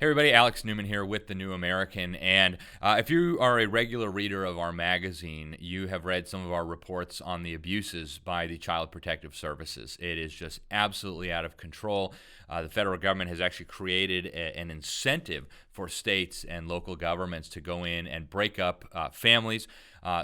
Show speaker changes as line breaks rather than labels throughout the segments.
Hey everybody, Alex Newman here with The New American. And if you are a regular reader of our magazine, you have read some of our reports on the abuses by the Child Protective Services. It is just absolutely out of control. The federal government has actually created an incentive for states and local governments to go in and break up families.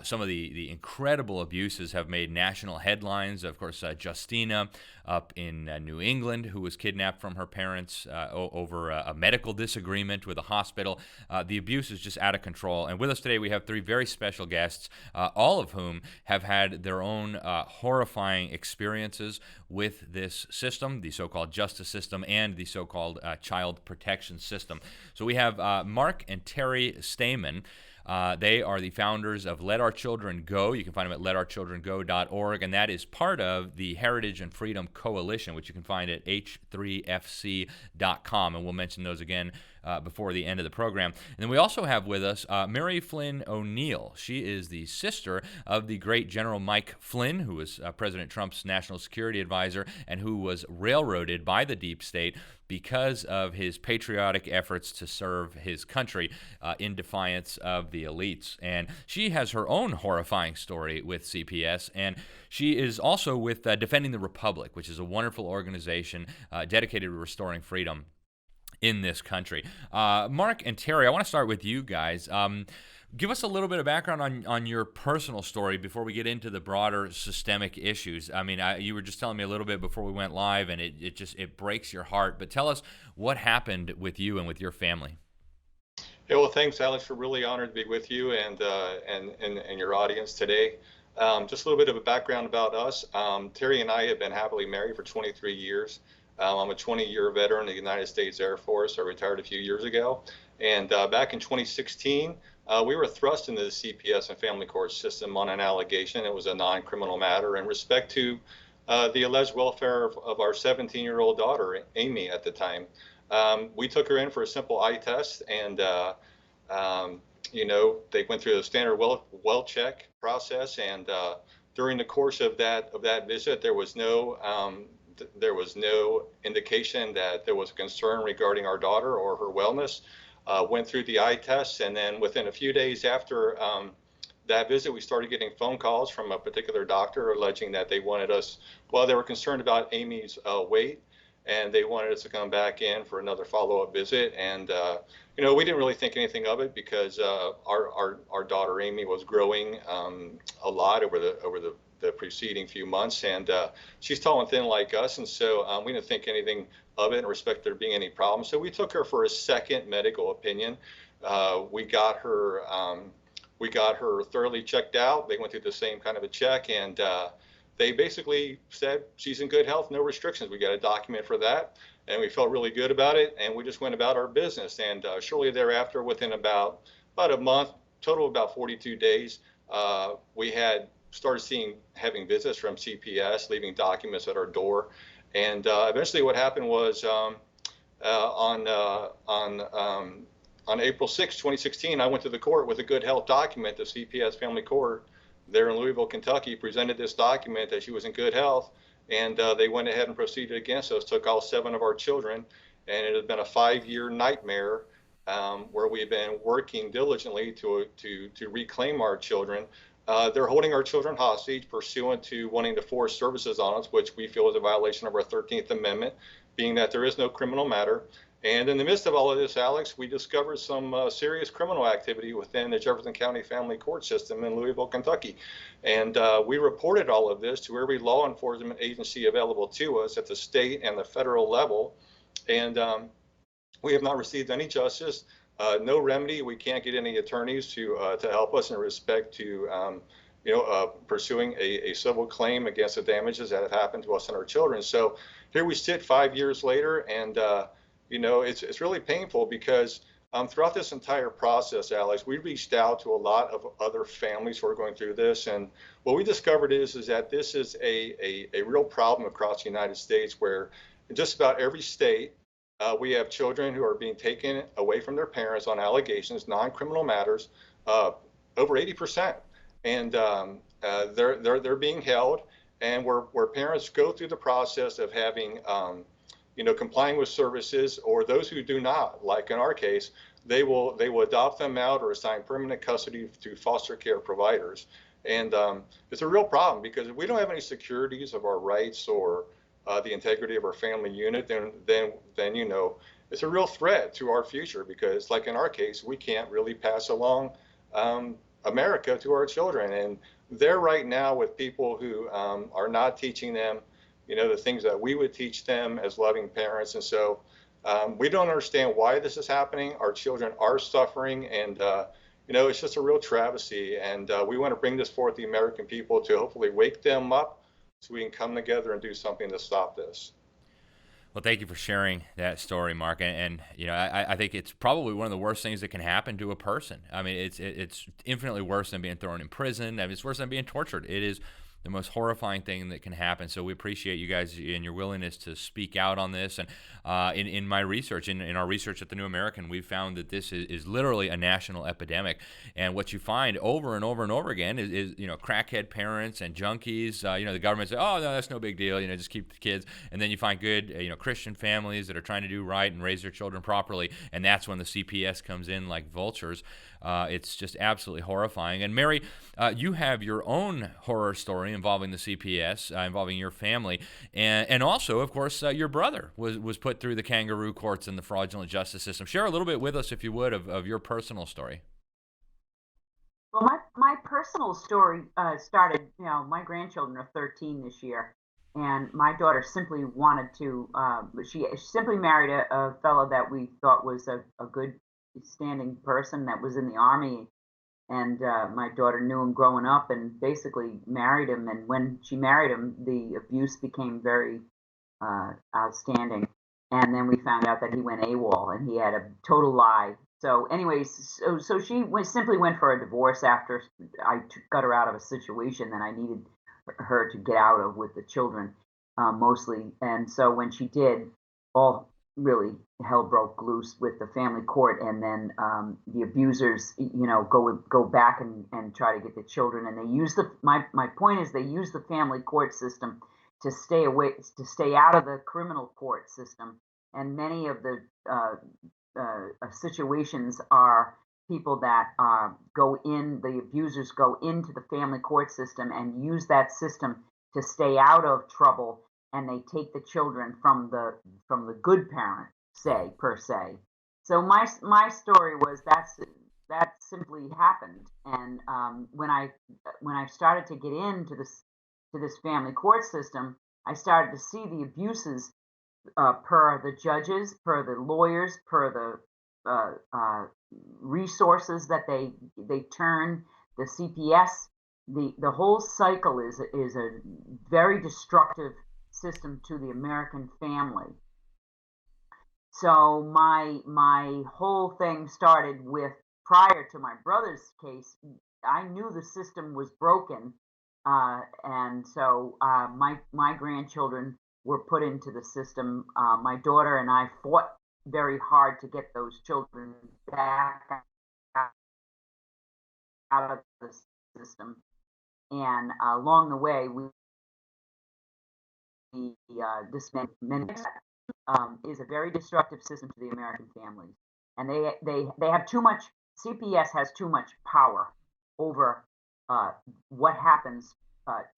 Some of the incredible abuses have made national headlines. Of course, Justina up in New England, who was kidnapped from her parents over a medical disagreement with a hospital. The abuse is just out of control. And with us today, we have three very special guests, all of whom have had their own horrifying experiences with this system, the so-called justice system, and the so-called child protection system. So we have Mark and Terri Stamen. They are the founders of Let Our Children Go. You can find them at letourchildrengo.org, and that is part of the Heritage and Freedom Coalition, which you can find at h3fc.com, and we'll mention those again before the end of the program. And then we also have with us Mary Flynn O'Neil. She is the sister of the great General Mike Flynn, who was President Trump's national security advisor and who was railroaded by the deep state because of his patriotic efforts to serve his country in defiance of the elites. And she has her own horrifying story with CPS, and she is also with Defending the Republic, which is a wonderful organization dedicated to restoring freedom in this country. Mark and Terri, I want to start with you guys. Give us a little bit of background on your personal story before we get into the broader systemic issues. I mean, you were just telling me a little bit before we went live, and it breaks your heart. But tell us what happened with you and with your family.
Yeah, well, thanks, Alex. We're really honored to be with you and your audience today. Just a little bit of a background about us. Terri and I have been happily married for 23 years. I'm a 20-year veteran of the United States Air Force. I retired a few years ago. And back in 2016, we were thrust into the CPS and family court system on an allegation. It was a non-criminal matter in respect to the alleged welfare of our 17-year-old daughter, Amy, at the time. We took her in for a simple eye test, and they went through the standard well check process. And during the course of that visit, there was no indication that there was concern regarding our daughter or her wellness. Went through the eye test, and then within a few days after that visit, we started getting phone calls from a particular doctor alleging that they wanted us, they were concerned about Amy's weight, and they wanted us to come back in for another follow-up visit. And we didn't really think anything of it because our daughter Amy was growing a lot over the preceding few months, and she's tall and thin like us, and so we didn't think anything of it in respect to there being any problem. So we took her for a second medical opinion. We got her thoroughly checked out. They went through the same kind of a check, and they basically said she's in good health, no restrictions. We got a document for that, and we felt really good about it, and we just went about our business. And shortly thereafter, within about a month, total of about 42 days, we had started having visits from CPS, leaving documents at our door. And eventually what happened was on April 6, 2016, I went to the court with a good health document. The CPS family court there in Louisville, Kentucky, presented this document that she was in good health, and they went ahead and proceeded against us, took all 7 of our children, and it had been a 5-year nightmare where we had been working diligently to reclaim our children. They're holding our children hostage pursuant to wanting to force services on us, which we feel is a violation of our 13th Amendment, being that there is no criminal matter. And in the midst of all of this, Alex, we discovered some serious criminal activity within the Jefferson County Family Court System in Louisville, Kentucky. And we reported all of this to every law enforcement agency available to us at the state and the federal level. And we have not received any justice. No remedy. We can't get any attorneys to help us in respect to pursuing a civil claim against the damages that have happened to us and our children. So here we sit 5 years later, and it's really painful because throughout this entire process, Alex, we reached out to a lot of other families who are going through this, and what we discovered is that this is a real problem across the United States, where in just about every state, we have children who are being taken away from their parents on allegations, non-criminal matters, over 80%, and they're being held, and where parents go through the process of having complying with services, or those who do not, like in our case, they will adopt them out or assign permanent custody to foster care providers. And it's a real problem, because if we don't have any securities of our rights or the integrity of our family unit, then it's a real threat to our future, because, like in our case, we can't really pass along America to our children. And they're right now with people who are not teaching them, the things that we would teach them as loving parents. And so we don't understand why this is happening. Our children are suffering, and it's just a real travesty. And we want to bring this forth to the American people to hopefully wake them up, so we can come together and do something to stop this.
Well, thank you for sharing that story, Mark. And I think it's probably one of the worst things that can happen to a person. I mean, it's infinitely worse than being thrown in prison. I mean, it's worse than being tortured. It is the most horrifying thing that can happen. So we appreciate you guys and your willingness to speak out on this. And in my research, in our research at the New American, we found that this is literally a national epidemic. And what you find over and over and over again is crackhead parents and junkies. The government says, oh, no, that's no big deal. Just keep the kids. And then you find good, Christian families that are trying to do right and raise their children properly. And that's when the CPS comes in like vultures. It's just absolutely horrifying. And Mary, you have your own horror story involving the CPS, involving your family, and also, of course, your brother was put through the kangaroo courts and the fraudulent justice system. Share a little bit with us, if you would, of your personal story.
Well, my personal story started, my grandchildren are 13 this year, and my daughter simply wanted to, she simply married a fellow that we thought was a good standing person that was in the Army. And my daughter knew him growing up and basically married him. And when she married him, the abuse became very outstanding. And then we found out that he went AWOL and he had a total lie. So anyways, so she simply went for a divorce after I got her out of a situation that I needed her to get out of with the children, mostly. And so when she did, all really hell broke loose with the family court, and then the abusers go back and try to get the children, and they use my point is they use the family court system to stay out of the criminal court system. And many of the situations are people that the abusers go into the family court system and use that system to stay out of trouble, and they take the children from the good parent, per se. So my story was that simply happened. And when I started to get into this family court system, I started to see the abuses per the judges, per the lawyers, per the resources that they turn, the CPS. The whole cycle is a very destructive system to the American family. So my whole thing started with, prior to my brother's case, I knew the system was broken, and so my grandchildren were put into the system. My daughter and I fought very hard to get those children back out of the system, and along the way we dismantled is a very destructive system to the American families, and they have too much. CPS has too much power over what happens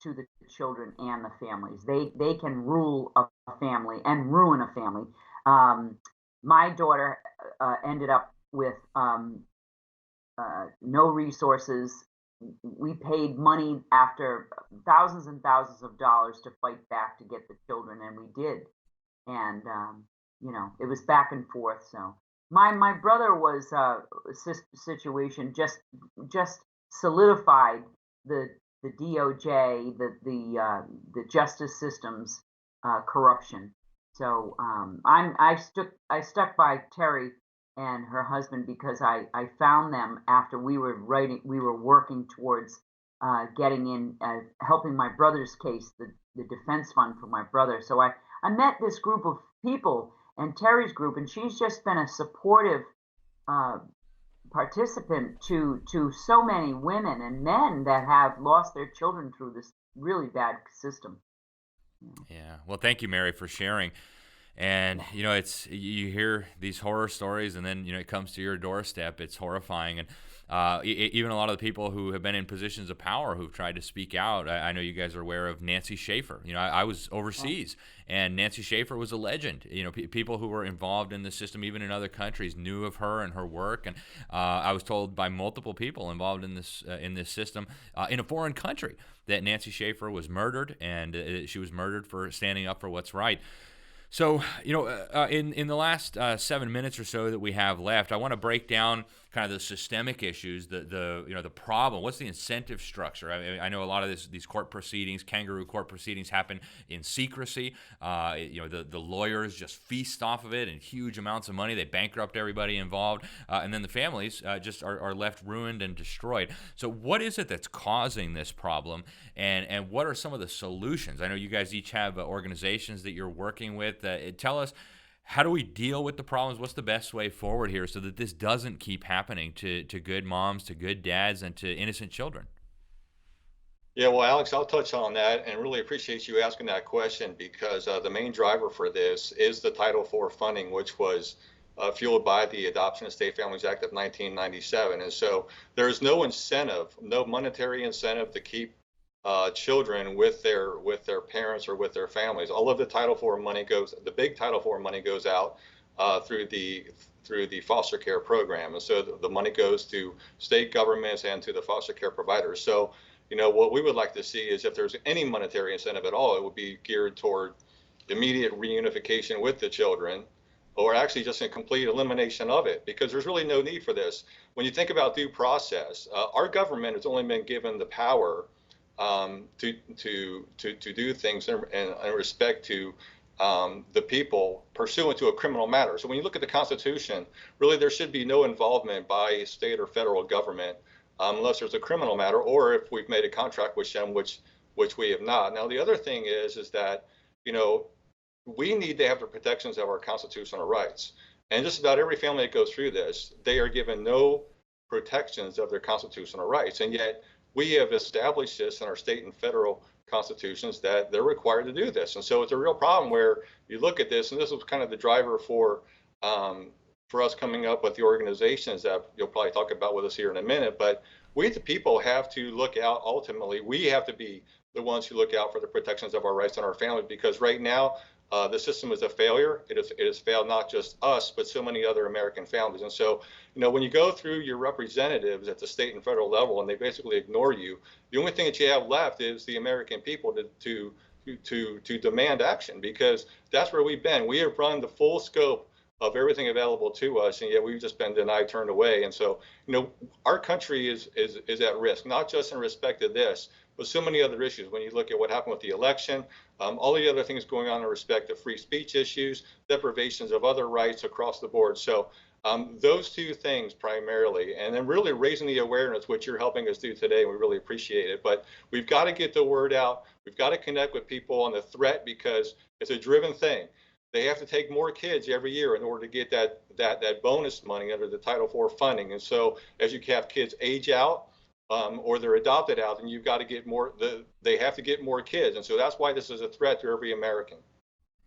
to the children and the families. They can rule a family and ruin a family. My daughter ended up with no resources. We paid money after thousands and thousands of dollars to fight back to get the children, and we did. And it was back and forth. So my brother was situation just solidified the DOJ, the justice system's corruption. So I stuck by Terri and her husband because I found them after we were working towards getting in, helping my brother's case, the defense fund for my brother. So I met this group of people and Terri's group, and she's just been a supportive participant to so many women and men that have lost their children through this really bad system.
Yeah. Well, thank you, Mary, for sharing. And it's you hear these horror stories, and then it comes to your doorstep. It's horrifying, and even a lot of the people who have been in positions of power who've tried to speak out. I know you guys are aware of Nancy Schaefer. I was overseas, and Nancy Schaefer was a legend. People who were involved in the system, even in other countries, knew of her and her work. And I was told by multiple people involved in this system in a foreign country that Nancy Schaefer was murdered, and she was murdered for standing up for what's right. So, in the last 7 minutes or so that we have left, I want to break down kind of the systemic issues, the problem. What's the incentive structure? I know a lot of these court proceedings, kangaroo court proceedings, happen in secrecy. The lawyers just feast off of it in huge amounts of money. They bankrupt everybody involved, and then the families just are left ruined and destroyed. So, what is it that's causing this problem, and what are some of the solutions? I know you guys each have organizations that you're working with. Tell us, how do we deal with the problems? What's the best way forward here so that this doesn't keep happening to good moms, to good dads, and to innocent children?
Yeah, well, Alex, I'll touch on that and really appreciate you asking that question because the main driver for this is the Title IV funding, which was fueled by the Adoption of State Families Act of 1997. And so there's no incentive, no monetary incentive to keep children with their parents or with their families. All of the Title IV money the big Title IV money goes out through the foster care program, and so the money goes to state governments and to the foster care providers. So, what we would like to see is if there's any monetary incentive at all, it would be geared toward immediate reunification with the children, or actually just a complete elimination of it, because there's really no need for this. When you think about due process, our government has only been given the power to do things in respect to the people pursuant to a criminal matter. So when you look at the Constitution, really there should be no involvement by state or federal government unless there's a criminal matter, or if we've made a contract with them, which we have not. Now the other thing is that we need to have the protections of our constitutional rights, and just about every family that goes through this, they are given no protections of their constitutional rights, and yet we have established this in our state and federal constitutions that they're required to do this. And so it's a real problem where you look at this, and this was kind of the driver for us coming up with the organizations that you'll probably talk about with us here in a minute. But we, the people, have to look out. Ultimately, we have to be the ones who look out for the protections of our rights and our families, because right now the system is a failure. It has failed not just us, but so many other American families. And so, when you go through your representatives at the state and federal level and they basically ignore you, the only thing that you have left is the American people to demand action, because that's where we've been. We have run the full scope of everything available to us, and yet we've just been denied, turned away. And so, our country is at risk, not just in respect to this, but so many other issues. When you look at what happened with the election, all the other things going on in respect to free speech issues, deprivations of other rights across the board. So those two things primarily, and then really raising the awareness, which you're helping us do today, and we really appreciate it. But we've got to get the word out. We've got to connect with people on the threat, because it's a driven thing. They have to take more kids every year in order to get that bonus money under the Title IV funding. And so as you have kids age out, or they're adopted out, and you've got to get more. They have to get more kids, and so that's why this is a threat to every American.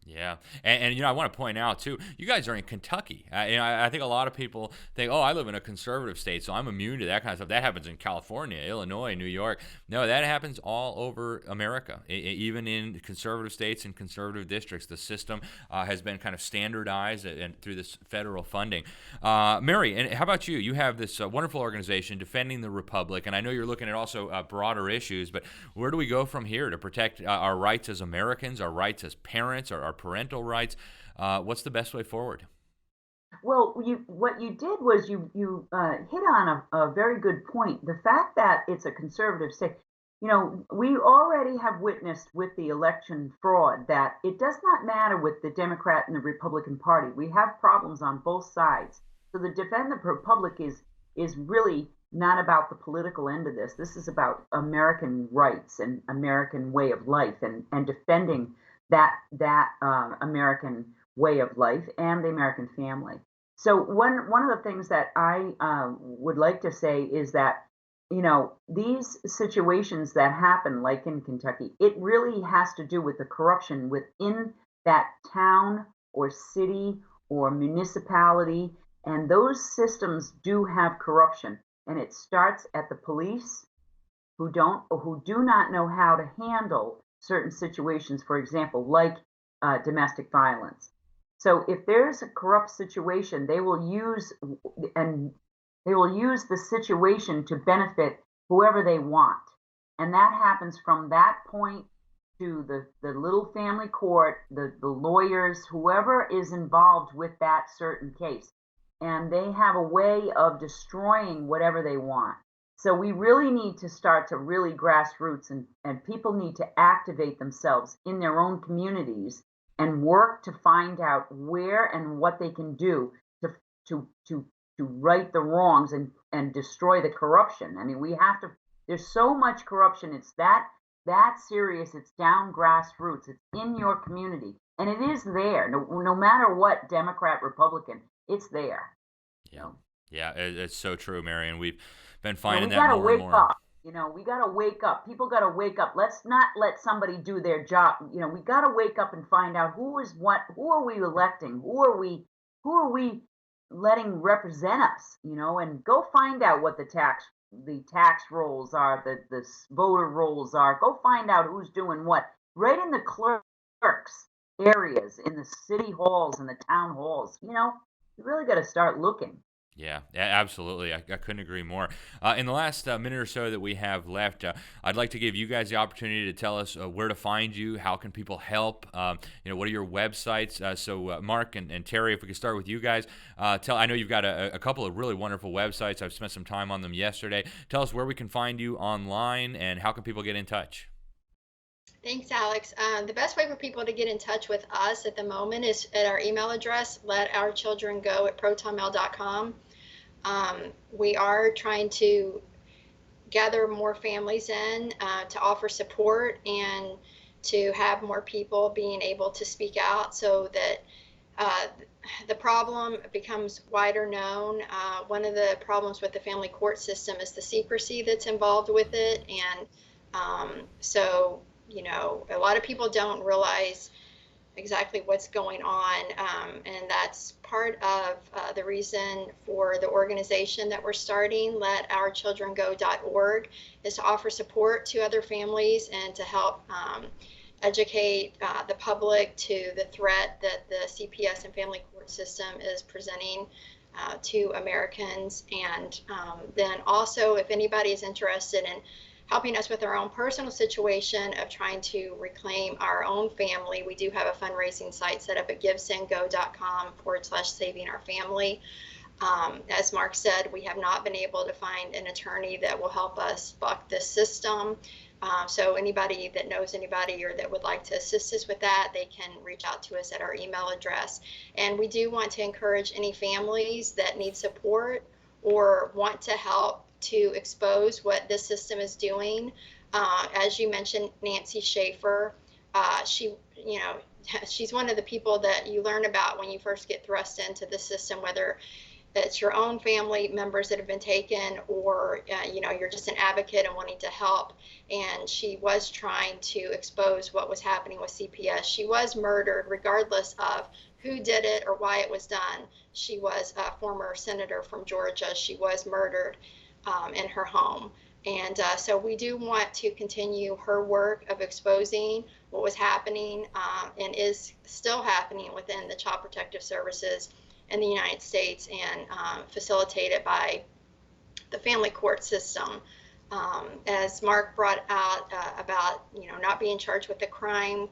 Yeah, and I want to point out too, you guys are in Kentucky. I think a lot of people think, oh, I live in a conservative state, so I'm immune to that kind of stuff. That happens in California, Illinois, New York. No, that happens all over America. Even in conservative states and conservative districts, the system has been kind of standardized and through this federal funding. Mary, and how about you? You have this wonderful organization, Defending the Republic, and I know you're looking at also broader issues. But where do we go from here to protect our rights as Americans, our rights as parents, our parental rights? What's the best way forward?
Well, what you did was you hit on a very good point. The fact that it's a conservative state, we already have witnessed with the election fraud that it does not matter with the Democrat and the Republican Party. We have problems on both sides. So the Defend the Republic is really not about the political end of this. This is about American rights and American way of life, and defending that American way of life and the American family. So one of the things that I would like to say is that these situations that happen, like in Kentucky, it really has to do with the corruption within that town or city or municipality, and those systems do have corruption. And it starts at the police, who do not know how to handle certain situations, for example, like domestic violence. So if there's a corrupt situation, they will use the situation to benefit whoever they want. And that happens from that point to the little family court, the lawyers, whoever is involved with that certain case. And they have a way of destroying whatever they want. So we really need to start to really grassroots, and people need to activate themselves in their own communities and work to find out where and what they can do to right the wrongs and destroy the corruption. I mean, we have to, there's so much corruption. It's that serious. It's down grassroots. It's in your community. And it is there. No matter what, Democrat, Republican, it's there.
Yeah. Yeah, it's so true, Mary. And we've been finding
we
that
gotta
more and
wake
more.
up. We got to wake up. People got to wake up. Let's not let somebody do their job. We got to wake up and find out who are we electing? Who are we letting represent us? And go find out what the tax rolls are, the voter rolls are. Go find out who's doing what. Right in the clerks areas, in the city halls and the town halls. You really got to start looking.
Yeah, absolutely. I couldn't agree more. In the last minute or so that we have left, I'd like to give you guys the opportunity to tell us where to find you. How can people help? What are your websites? So Mark and Terri, if we could start with you guys. I know you've got a couple of really wonderful websites. I've spent some time on them yesterday. Tell us where we can find you online, and how can people get in touch?
Thanks, Alex. The best way for people to get in touch with us at the moment is at our email address, letourchildrengo@protonmail.com. We are trying to gather more families in to offer support and to have more people being able to speak out so that the problem becomes wider known. One of the problems with the family court system is the secrecy that's involved with it. And so a lot of people don't realize exactly what's going on, and that's part of the reason for the organization that we're starting, letourchildrengo.org, is to offer support to other families and to help educate the public to the threat that the CPS and family court system is presenting to Americans. And then also, if anybody is interested in helping us with our own personal situation of trying to reclaim our own family, we do have a fundraising site set up at givesendgo.com/saving-our-family. As Mark said, we have not been able to find an attorney that will help us buck this system. So anybody that knows anybody or that would like to assist us with that, they can reach out to us at our email address. And we do want to encourage any families that need support or want to help to expose what this system is doing. As you mentioned, Nancy Schaefer, she's one of the people that you learn about when you first get thrust into the system, whether it's your own family members that have been taken or you're just an advocate and wanting to help. And she was trying to expose what was happening with CPS. She was murdered regardless of who did it or why it was done. She was a former senator from Georgia. She was murdered in her home. And so we do want to continue her work of exposing what was happening and is still happening within the Child Protective Services in the United States, and facilitate it by the family court system. As Mark brought out about not being charged with a crime,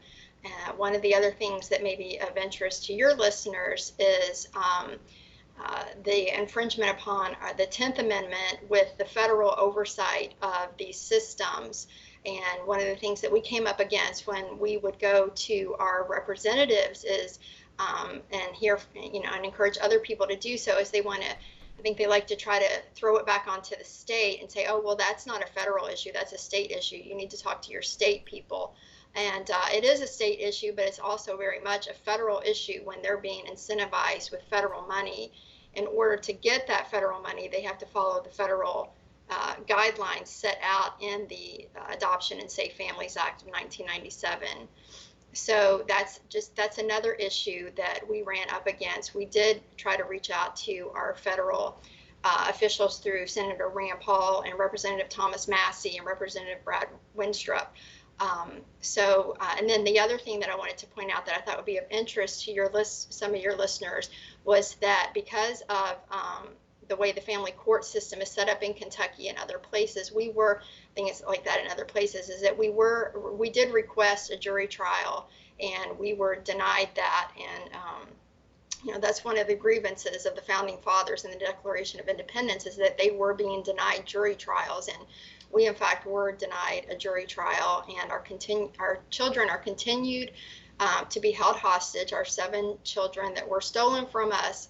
one of the other things that may be of interest to your listeners is the infringement upon the 10th Amendment with the federal oversight of these systems. And one of the things that we came up against when we would go to our representatives is, and hear, and encourage other people to do so, is they like to try to throw it back onto the state and say, oh, well, that's not a federal issue, that's a state issue. You need to talk to your state people. And it is a state issue, but it's also very much a federal issue when they're being incentivized with federal money. In order to get that federal money, they have to follow the federal guidelines set out in the Adoption and Safe Families Act of 1997. So that's another issue that we ran up against. We did try to reach out to our federal officials through Senator Rand Paul and Representative Thomas Massey and Representative Brad Winstrup. And then the other thing that I wanted to point out that I thought would be of interest to some of your listeners, was that because of the way the family court system is set up in Kentucky and other places, I think it's like that in other places, is that we did request a jury trial and we were denied that. And that's one of the grievances of the founding fathers in the Declaration of Independence, is that they were being denied jury trials. And we, in fact, were denied a jury trial, and our children are continued to be held hostage. Our 7 children that were stolen from us,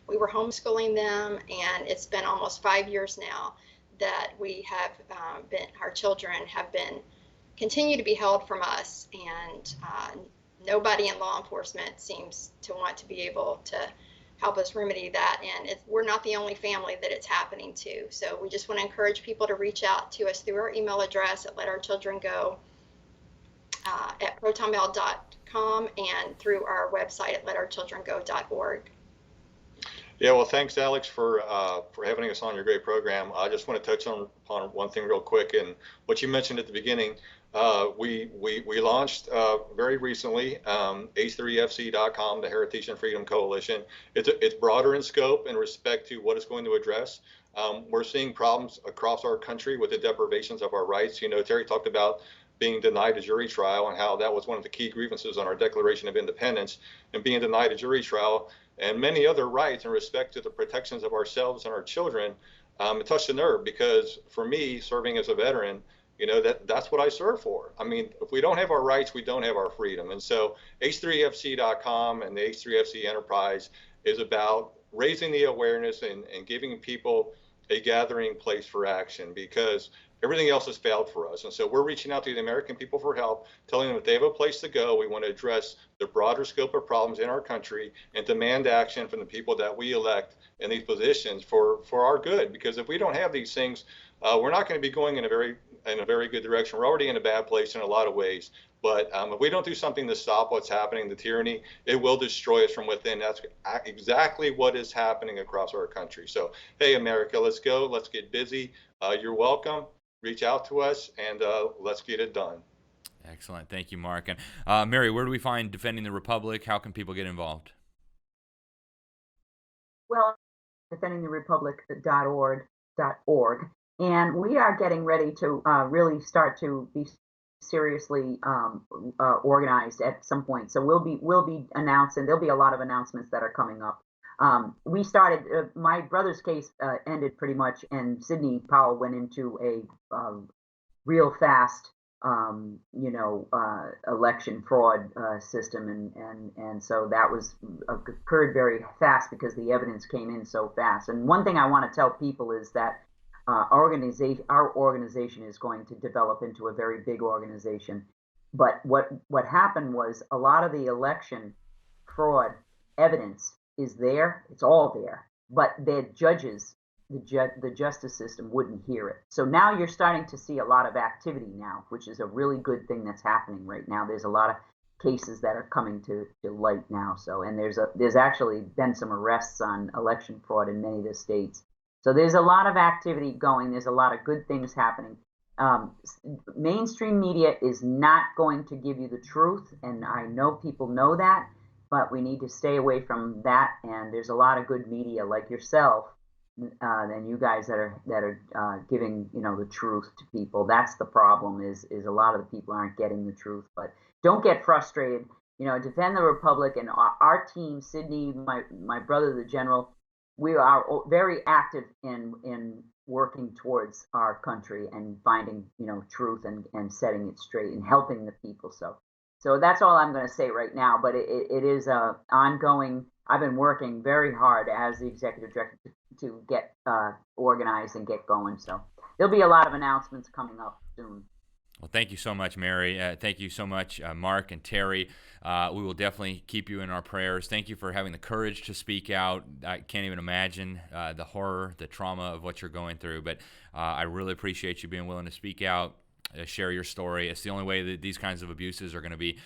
we were homeschooling them, and it's been almost 5 years now that we have our children have been continue to be held from us, and nobody in law enforcement seems to want to be able to help us remedy that. And we're not the only family that it's happening to. So we just want to encourage people to reach out to us through our email address at letourchildrengo at protonmail.com and through our website at letourchildrengo.org.
Yeah, well, thanks, Alex, for having us on your great program. I just want to touch upon one thing real quick, and what you mentioned at the beginning. We launched very recently h3fc.com, the Heritage and Freedom Coalition. It's broader in scope in respect to what it's going to address. We're seeing problems across our country with the deprivations of our rights. Terri talked about being denied a jury trial and how that was one of the key grievances on our Declaration of Independence, and being denied a jury trial and many other rights in respect to the protections of ourselves and our children. It touched a nerve, because for me, serving as a veteran, that's what I serve for. I mean, if we don't have our rights, we don't have our freedom. And so h3fc.com and the H3FC enterprise is about raising the awareness and giving people a gathering place for action, because everything else has failed for us. And so we're reaching out to the American people for help, telling them that they have a place to go. We want to address the broader scope of problems in our country and demand action from the people that we elect in these positions for our good. Because if we don't have these things, we're not going to be going in a very good direction. We're already in a bad place in a lot of ways. But if we don't do something to stop what's happening, the tyranny, it will destroy us from within. That's exactly what is happening across our country. So, hey, America, let's go. Let's get busy. You're welcome. Reach out to us, and let's get it done.
Excellent. Thank you, Mark. And Mary, where do we find Defending the Republic? How can people get involved?
Well, defendingtherepublic.org. And we are getting ready to really start to be seriously organized at some point. So we'll be announcing. There'll be a lot of announcements that are coming up. We started. My brother's case ended pretty much, and Sidney Powell went into a real fast, election fraud system, and so that was occurred very fast because the evidence came in so fast. And one thing I want to tell people is that our organization is going to develop into a very big organization. But what happened was, a lot of the election fraud evidence is there. It's all there. But the judges, the justice system wouldn't hear it. So now you're starting to see a lot of activity now, which is a really good thing that's happening right now. There's a lot of cases that are coming to light now. So, and there's actually been some arrests on election fraud in many of the states. So there's a lot of activity going. There's a lot of good things happening. Mainstream media is not going to give you the truth, and I know people know that, but we need to stay away from that. And there's a lot of good media like yourself and you guys that are giving the truth to people. That's the problem. Is a lot of the people aren't getting the truth. But don't get frustrated. Defend the Republic, and our team, Sidney, my brother, the general. We are very active in working towards our country and finding, truth and setting it straight and helping the people. So that's all I'm going to say right now. But it is ongoing. I've been working very hard as the executive director to get organized and get going. So there'll be a lot of announcements coming up soon.
Well, thank you so much, Mary. Thank you so much, Mark and Terri. We will definitely keep you in our prayers. Thank you for having the courage to speak out. I can't even imagine the horror, the trauma of what you're going through, but I really appreciate you being willing to speak out. share your story. It's the only way that these kinds of abuses are going to be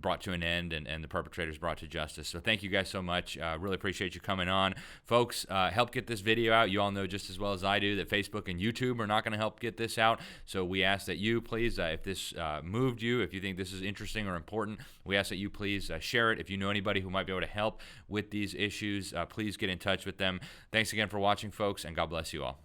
brought to an end and the perpetrators brought to justice. So thank you guys so much. Really appreciate you coming on. Folks, help get this video out. You all know just as well as I do that Facebook and YouTube are not going to help get this out. So we ask that you please, if this moved you, if you think this is interesting or important, we ask that you please share it. If you know anybody who might be able to help with these issues, please get in touch with them. Thanks again for watching, folks, and God bless you all.